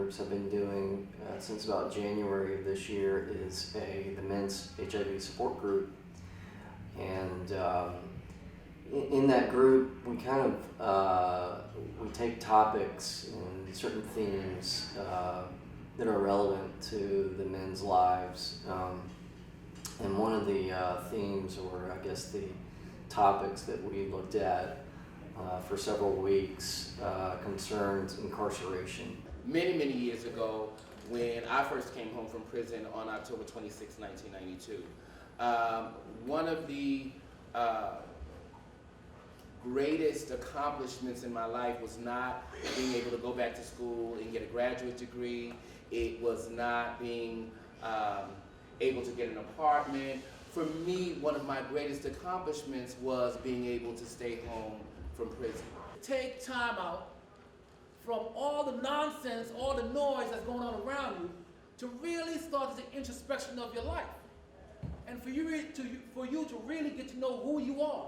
groups have been doing since about January of this year is the men's HIV support group. And in that group, we kind of we take topics and certain themes that are relevant to the men's lives. And one of the themes, or I guess the topics that we looked at for several weeks concerned incarceration. Many years ago, when I first came home from prison on October 26, 1992, one of the greatest accomplishments in my life was not being able to go back to school and get a graduate degree. It was not being able to get an apartment. For me, one of my greatest accomplishments was being able to stay home from prison. Take time out from all the nonsense, all the noise that's going on around you, to really start the introspection of your life. And for you to really get to know who you are.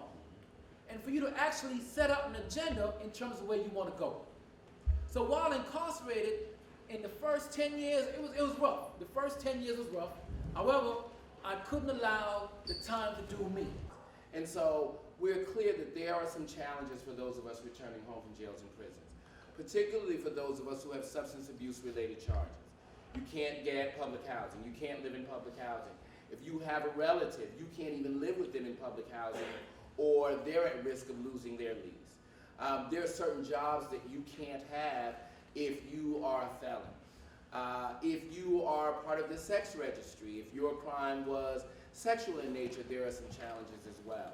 And for you to actually set up an agenda in terms of where you want to go. So while incarcerated, in the first 10 years, it was rough. The first 10 years was rough. However, I couldn't allow the time to do me. And so we're clear that there are some challenges for those of us returning home from jails and prisons, particularly for those of us who have substance abuse related charges. You can't get public housing. You can't live in public housing. If you have a relative, you can't even live with them in public housing, or they're at risk of losing their lease. There are certain jobs that you can't have if you are a felon. If you are part of the sex registry, if your crime was sexual in nature, there are some challenges as well.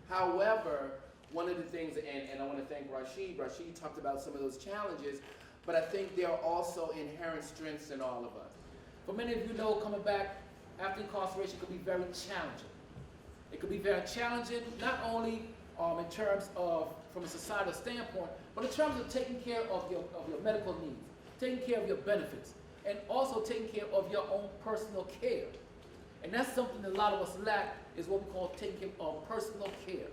However, one of the things, and I want to thank Rashid talked about some of those challenges, but I think there are also inherent strengths in all of us. For many of you know, coming back after incarceration could be very challenging. It could be very challenging, not only in terms of, from a societal standpoint, but in terms of taking care of your medical needs, taking care of your benefits, and also taking care of your own personal care. And that's something that a lot of us lack, is what we call taking care of personal care.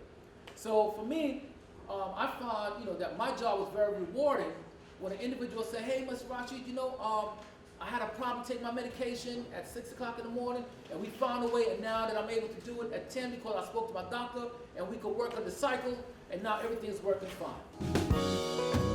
So for me, I found that my job was very rewarding when an individual said, "Hey, Mr. Rashid, I had a problem taking my medication at 6 o'clock in the morning, and we found a way, and now that I'm able to do it at 10 because I spoke to my doctor, and we could work on the cycle, and now everything's working fine."